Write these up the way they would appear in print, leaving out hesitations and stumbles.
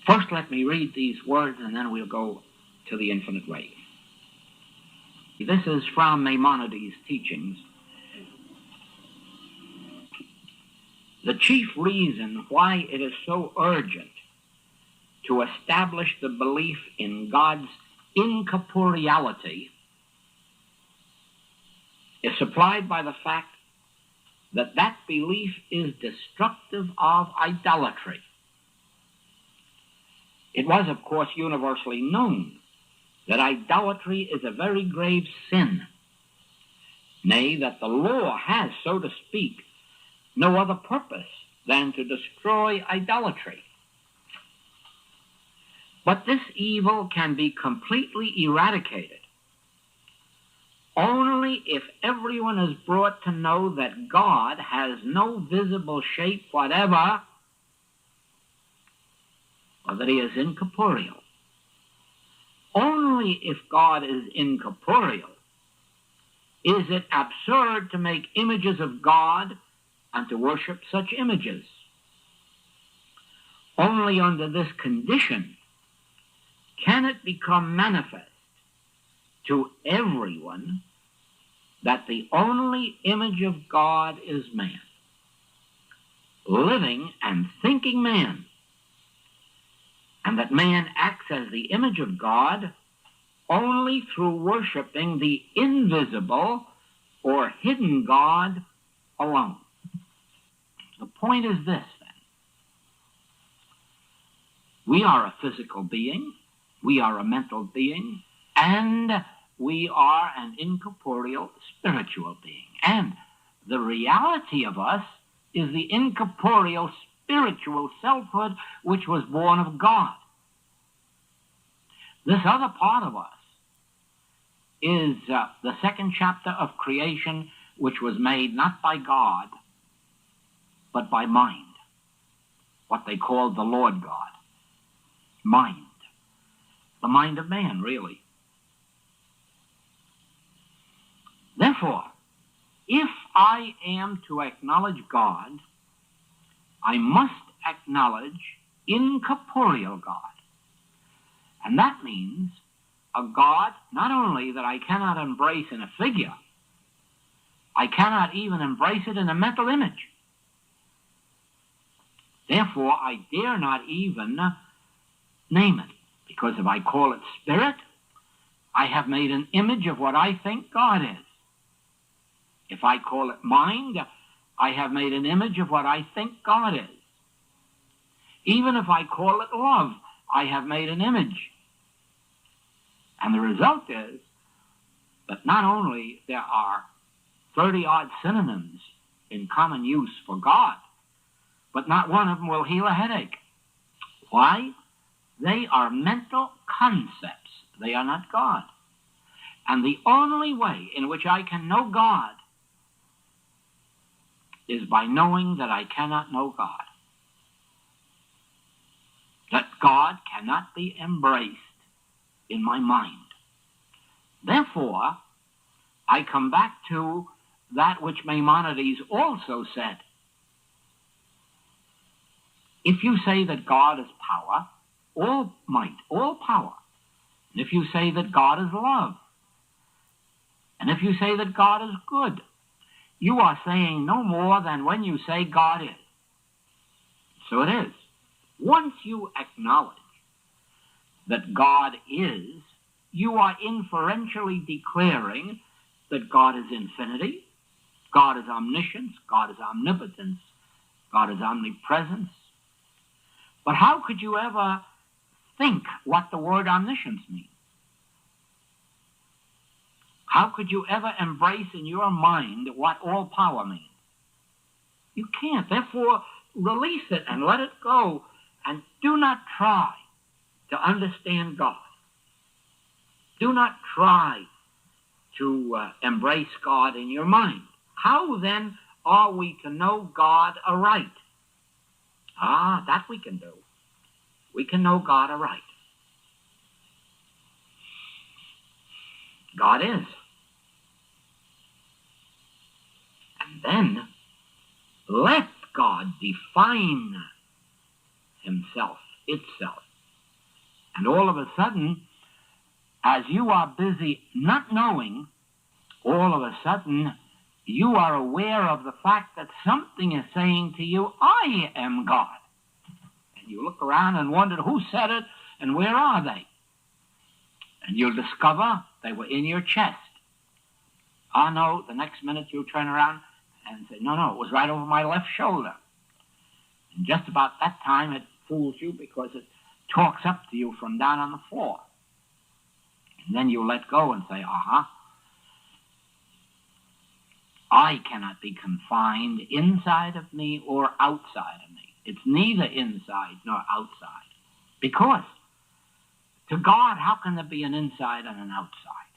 First, let me read these words, and then we'll go to the infinite way. This is from Maimonides' teachings. The chief reason why it is so urgent to establish the belief in God's incorporeality is supplied by the fact that that belief is destructive of idolatry. It was, of course, universally known that idolatry is a very grave sin. Nay, that the law has, so to speak, no other purpose than to destroy idolatry. But this evil can be completely eradicated only if everyone is brought to know that God has no visible shape whatever, or that he is incorporeal. Only if God is incorporeal is it absurd to make images of God and to worship such images. Only under this condition can it become manifest to everyone that the only image of God is man, living and thinking man, and that man acts as the image of God only through worshiping the invisible or hidden God alone. The point is this, then. We are a physical being, we are a mental being, and we are an incorporeal spiritual being. And the reality of us is the incorporeal spiritual selfhood which was born of God. This other part of us is the second chapter of creation, which was made not by God, but by mind, what they called the Lord God. Mind. The mind of man, really. Therefore, if I am to acknowledge God, I must acknowledge incorporeal God. And that means a God not only that I cannot embrace in a figure, I cannot even embrace it in a mental image. Therefore, I dare not even name it, because if I call it spirit, I have made an image of what I think God is. If I call it mind, I have made an image of what I think God is. Even if I call it love, I have made an image. And the result is that not only there are 30-odd synonyms in common use for God, but not one of them will heal a headache. Why? They are mental concepts. They are not God. And the only way in which I can know God is by knowing that I cannot know God. That God cannot be embraced in my mind. Therefore, I come back to that which Maimonides also said. If you say that God is power, all might, all power, and if you say that God is love, and if you say that God is good, you are saying no more than when you say God is. So it is. Once you acknowledge that God is, you are inferentially declaring that God is infinity, God is omniscience, God is omnipotence, God is omnipresence. But how could you ever think what the word omniscience means? How could you ever embrace in your mind what all power means? You can't. Therefore, release it and let it go, and do not try to understand God. Do not try to embrace God in your mind. How then are we to know God aright? That we can do. We can know God aright. God is. And then let God define himself, itself. And all of a sudden, as you are busy not knowing, all of a sudden, you are aware of the fact that something is saying to you, I am God. And you look around and wonder who said it and where are they? And you'll discover they were in your chest. Ah, no, the next minute you'll turn around and say, no, it was right over my left shoulder. And just about that time it fools you because it talks up to you from down on the floor. And then you let go and say, I cannot be confined inside of me or outside of me. It's neither inside nor outside. Because to God, how can there be an inside and an outside?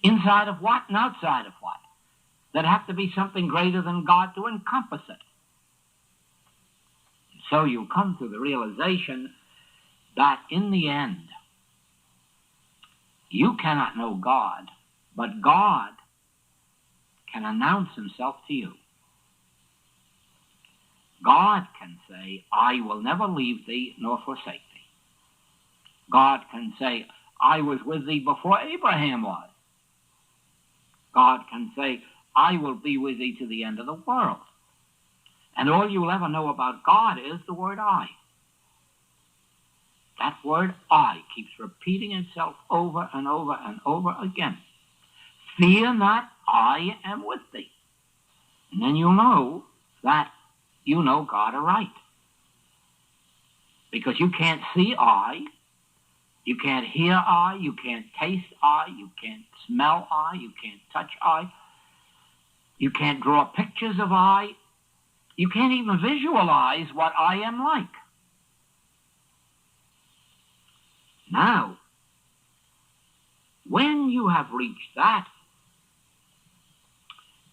Inside of what and outside of what? There'd have to be something greater than God to encompass it. So you come to the realization that in the end, you cannot know God, but God can announce himself to you. God can say, I will never leave thee nor forsake thee. God can say, I was with thee before Abraham was. God can say, I will be with thee to the end of the world. And all you'll ever know about God is the word I. That word I keeps repeating itself over and over and over again. Fear not, I am with thee. And then you'll know that you know God aright. Because you can't see I, you can't hear I, you can't taste I, you can't smell I, you can't touch I, you can't draw pictures of I, you can't even visualize what I am like. Now, when you have reached that,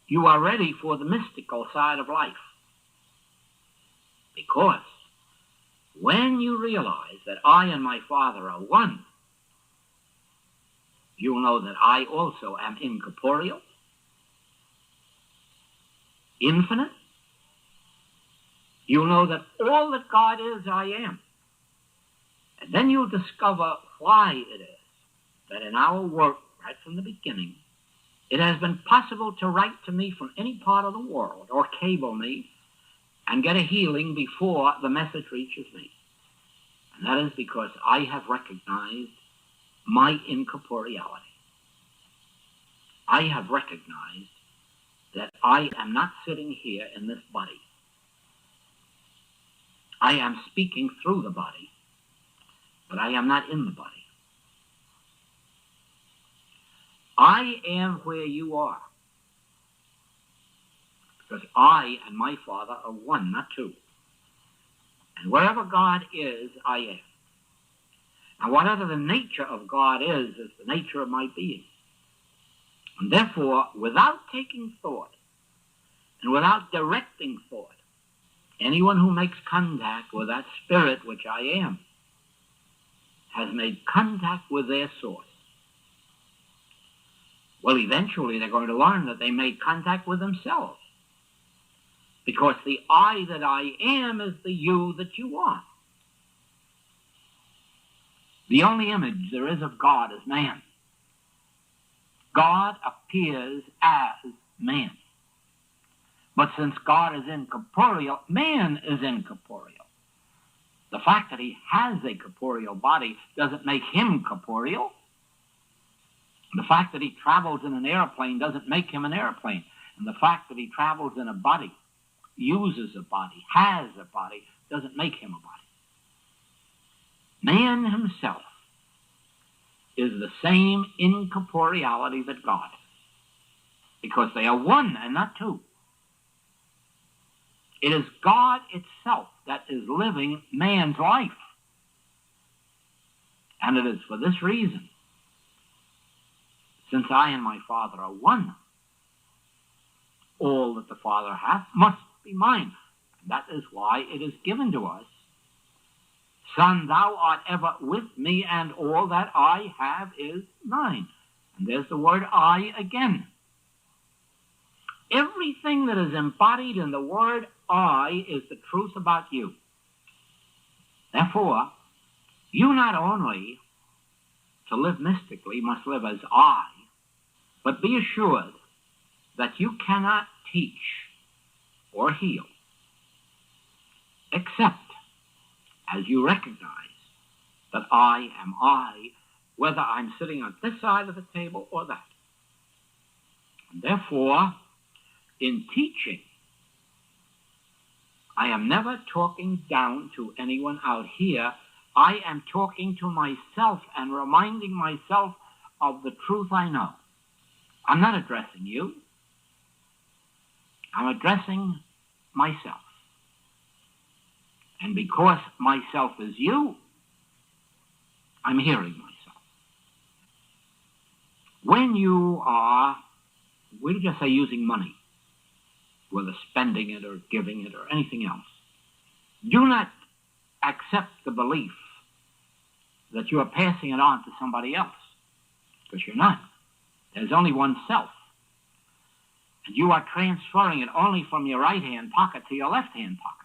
you are ready for the mystical side of life. Because when you realize that I and my Father are one, you will know that I also am incorporeal, infinite. You'll know that all that God is, I am. And then you'll discover why it is that in our work, right from the beginning, it has been possible to write to me from any part of the world or cable me and get a healing before the message reaches me. And that is because I have recognized my incorporeality. I have recognized that I am not sitting here in this body. I am speaking through the body, but I am not in the body. I am where you are. Because I and my Father are one, not two. And wherever God is, I am. And whatever the nature of God is the nature of my being. And therefore, without taking thought, and without directing thought, anyone who makes contact with that spirit which I am has made contact with their source. Well, eventually they're going to learn that they made contact with themselves. Because the I that I am is the you that you are. The only image there is of God is man. God appears as man. But since God is incorporeal, man is incorporeal. The fact that he has a corporeal body doesn't make him corporeal. The fact that he travels in an airplane doesn't make him an airplane. And the fact that he travels in a body, uses a body, has a body, doesn't make him a body. Man himself is the same incorporeality that God is. Because they are one and not two. It is God itself that is living man's life. And it is for this reason, since I and my Father are one, all that the Father hath must be mine. And that is why it is given to us, Son, thou art ever with me, and all that I have is mine. And there's the word I again. Everything that is embodied in the word I is the truth about you. Therefore, You not only, to live mystically, must live as I, but be assured that you cannot teach or heal except as you recognize that I am I, whether I'm sitting on this side of the table or that. And therefore, in teaching, I am never talking down to anyone out here. I am talking to myself and reminding myself of the truth I know. I'm not addressing you. I'm addressing myself. And because myself is you, I'm hearing myself. When you are, we'll just say, using money, whether spending it or giving it or anything else, do not accept the belief that you are passing it on to somebody else, because you're not. There's only one self. And you are transferring it only from your right-hand pocket to your left-hand pocket.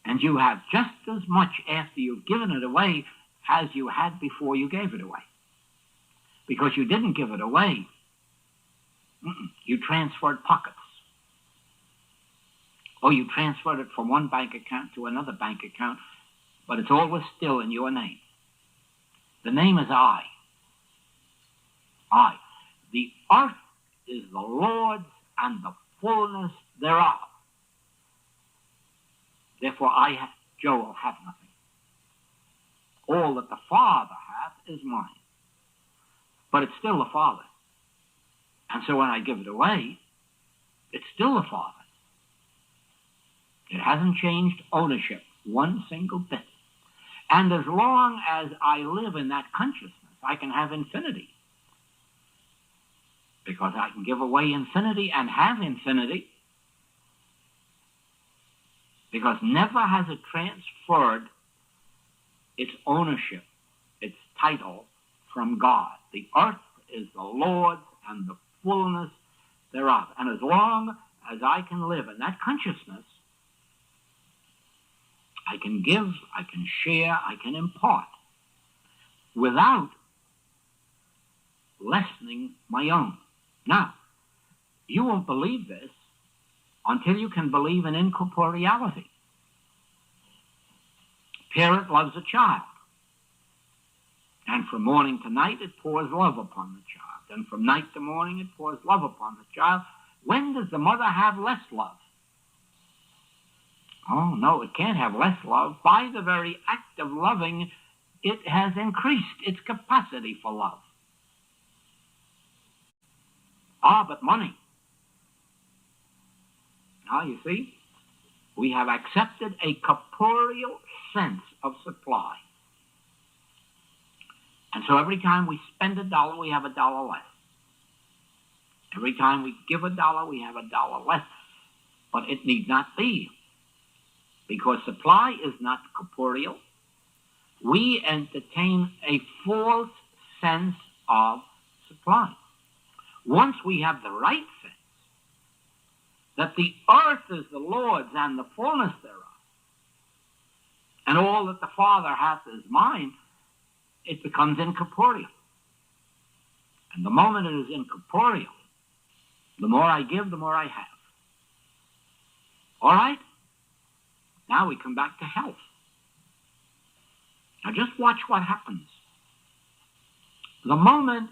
And you have just as much after you've given it away as you had before you gave it away. Because you didn't give it away. You transferred pockets. Or you transferred it from one bank account to another bank account, but it's always still in your name. The name is I. I. The earth is the Lord's and the fullness thereof. Therefore I, Joel, have nothing. All that the Father hath is mine. But it's still the Father. And so when I give it away, it's still the Father. It hasn't changed ownership one single bit. And as long as I live in that consciousness, I can have infinity. Because I can give away infinity and have infinity. Because never has it transferred its ownership, its title, from God. The earth is the Lord's and the fullness thereof. And as long as I can live in that consciousness, I can give, I can share, I can impart without lessening my own. Now, you won't believe this until you can believe in incorporeality. A parent loves a child. And from morning to night, it pours love upon the child. And from night to morning, it pours love upon the child. When does the mother have less love? Oh, no, it can't have less love. By the very act of loving, it has increased its capacity for love. But money. Now, you see, we have accepted a corporeal sense of supply. And so every time we spend $1, we have $1 less. Every time we give $1, we have $1 less. But it need not be. Because supply is not corporeal. We entertain a false sense of supply. Once we have the right sense, that the earth is the Lord's and the fullness thereof, and all that the Father hath is mine, it becomes incorporeal. And the moment it is incorporeal, the more I give, the more I have. All right? Now we come back to health. Now just watch what happens. The moment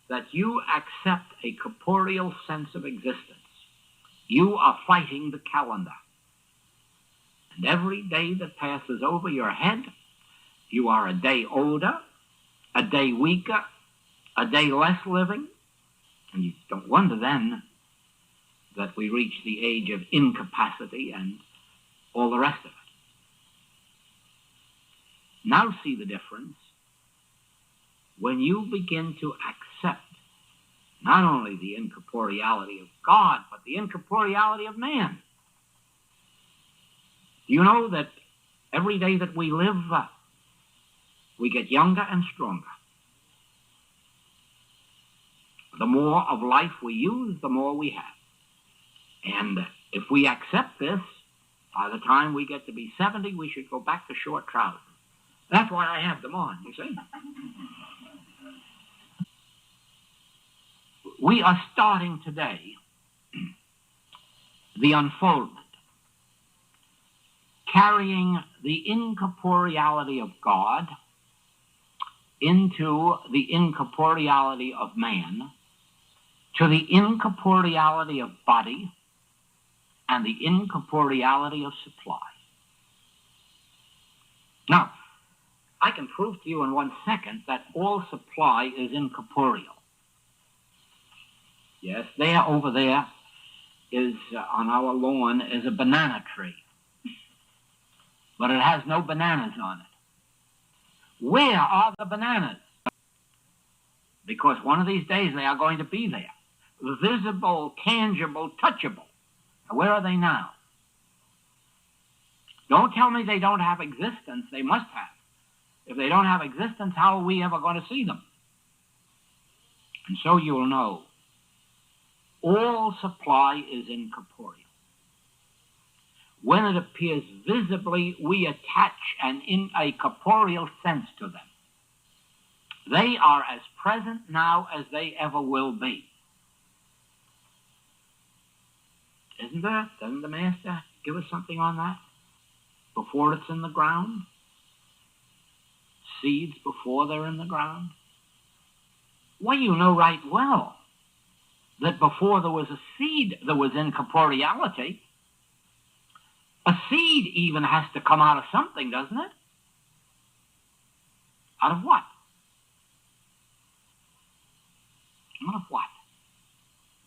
that you accept a corporeal sense of existence, you are fighting the calendar. And every day that passes over your head, you are a day older, a day weaker, a day less living. And you don't wonder then that we reach the age of incapacity and all the rest of it. Now see the difference when you begin to accept not only the incorporeality of God, but the incorporeality of man. You know that every day that we live, we get younger and stronger. The more of life we use, the more we have. And if we accept this, By the time we get to be 70, we should go back to short trousers. That's why I have them on, you see. We are starting today the unfoldment, carrying the incorporeality of God into the incorporeality of man, to the incorporeality of body, and the incorporeality of supply. Now, I can prove to you in 1 second that all supply is incorporeal. Yes, there, over there, is on our lawn is a banana tree. But it has no bananas on it. Where are the bananas? Because one of these days they are going to be there. Visible, tangible, touchable. Where are they now? Don't tell me they don't have existence. They must have. If they don't have existence, how are we ever going to see them? And so you'll know all supply is incorporeal. When it appears visibly, we attach a corporeal sense to them. They are as present now as they ever will be. Isn't there? Doesn't the Master give us something on that? Before it's in the ground? Seeds before they're in the ground? Well, you know right well that before there was a seed, there was incorporeality. A seed even has to come out of something, doesn't it? Out of what? Out of what?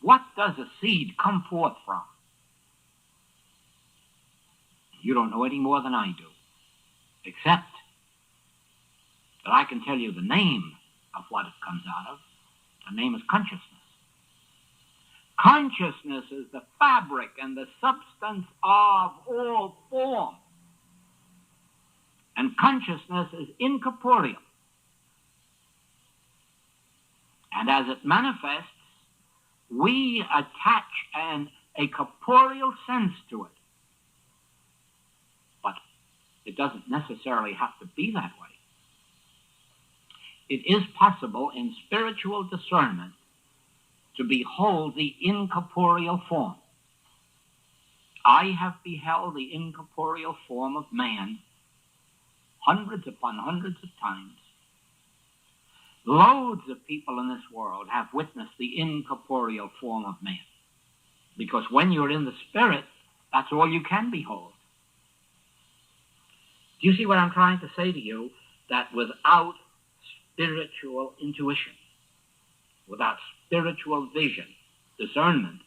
What does a seed come forth from? You don't know any more than I do, except that I can tell you the name of what it comes out of. The name is consciousness. Consciousness is the fabric and the substance of all form. And consciousness is incorporeal. And as it manifests, we attach a corporeal sense to it. But it doesn't necessarily have to be that way. It is possible in spiritual discernment to behold the incorporeal form. I have beheld the incorporeal form of man hundreds upon hundreds of times. Loads of people in this world have witnessed the incorporeal form of man. Because when you're in the spirit, that's all you can behold. Do you see what I'm trying to say to you? That without spiritual intuition, without spiritual vision, discernment,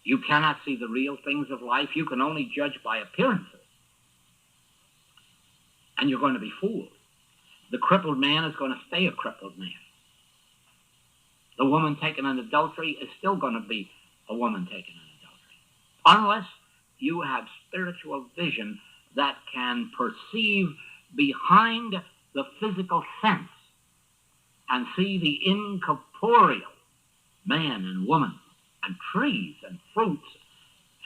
you cannot see the real things of life. You can only judge by appearances. And you're going to be fooled. The crippled man is going to stay a crippled man. The woman taken in adultery is still going to be a woman taken in adultery. Unless you have spiritual vision that can perceive behind the physical sense and see the incorporeal man and woman and trees and fruits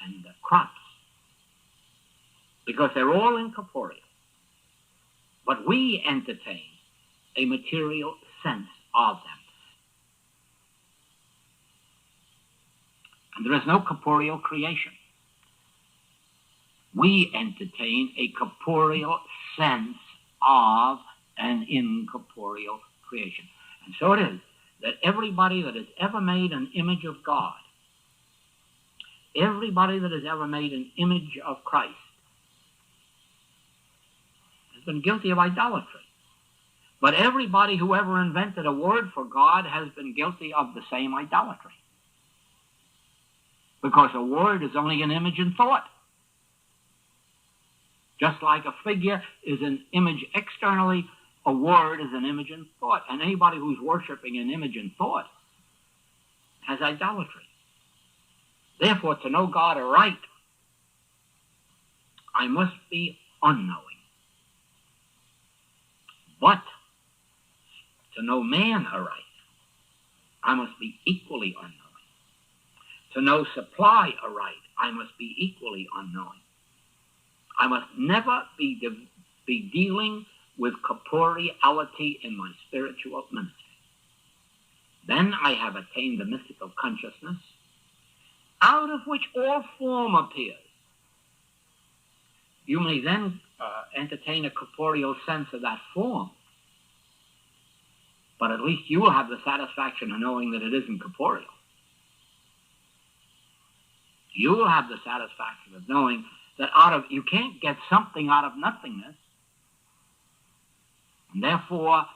and crops. Because they're all incorporeal. But we entertain a material sense of them. And there is no corporeal creation. We entertain a corporeal sense of an incorporeal creation. And so it is that everybody that has ever made an image of God, everybody that has ever made an image of Christ, has been guilty of idolatry. But everybody who ever invented a word for God has been guilty of the same idolatry. Because a word is only an image in thought. Just like a figure is an image externally, a word is an image in thought. And anybody who's worshiping an image in thought has idolatry. Therefore, to know God aright, I must be unknowing. But to know man aright, I must be equally unknowing. To know supply aright, I must be equally unknowing. I must never be dealing with corporeality in my spiritual ministry. Then I have attained the mystical consciousness, out of which all form appears. You may then entertain a corporeal sense of that form, but at least you will have the satisfaction of knowing that it isn't corporeal. You will have the satisfaction of knowing that you can't get something out of nothingness, and therefore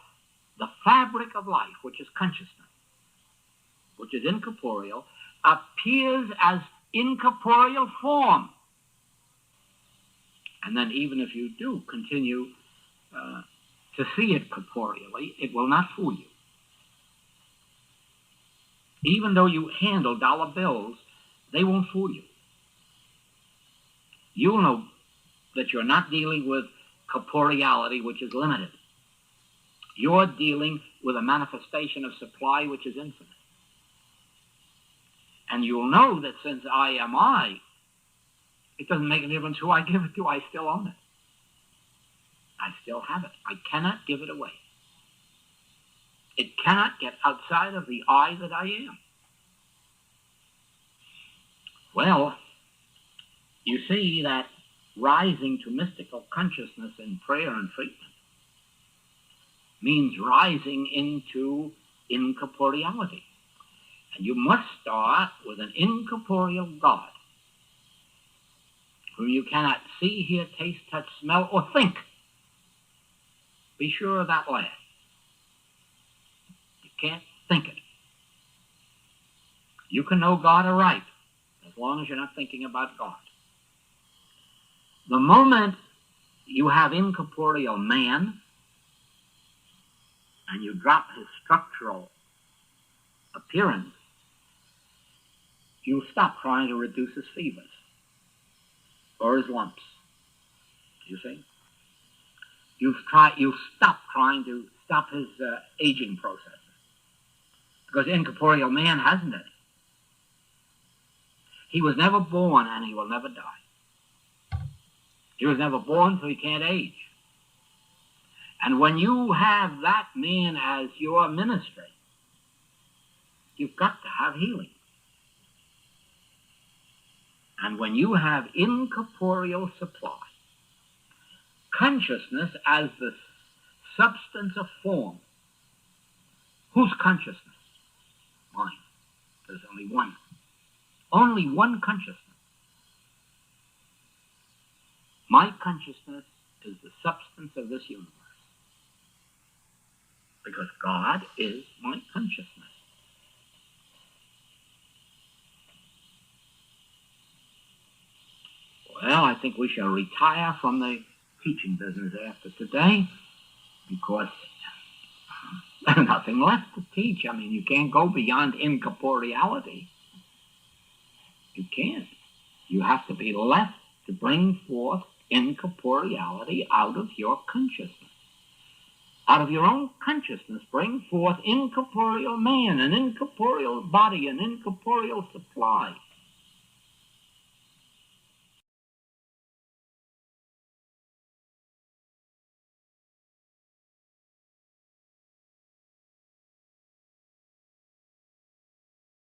the fabric of life, which is consciousness, which is incorporeal, appears as incorporeal form. And then even if you do continue to see it corporeally, it will not fool you. Even though you handle dollar bills, they won't fool you. You'll know that you're not dealing with corporeality, which is limited. You're dealing with a manifestation of supply, which is infinite. And you'll know that since I am I, it doesn't make any difference who I give it to, I still own it. I still have it. I cannot give it away. It cannot get outside of the I that I am. Well, you see that rising to mystical consciousness in prayer and treatment means rising into incorporeality. And you must start with an incorporeal God, whom you cannot see, hear, taste, touch, smell, or think. Be sure of that last. You can't think it. You can know God aright, as long as you're not thinking about God. The moment you have incorporeal man, and you drop his structural appearance, you'll stop trying to reduce his fevers or his lumps. Do you see? You'll stop trying to stop his aging process, because incorporeal man hasn't it. He was never born and he will never die. He was never born, so he can't age. And when you have that man as your ministry, you've got to have healing. And when you have incorporeal supply, consciousness as the substance of form, whose consciousness? Mine. There's only one. Only one consciousness. My consciousness is the substance of this universe, because God is my consciousness. Well, I think we shall retire from the teaching business after today, because there's nothing left to teach. I mean, you can't go beyond incorporeality. You can't. You have to be left to bring forth incorporeality out of your consciousness. Out of your own consciousness, bring forth incorporeal man, an incorporeal body, an incorporeal supply.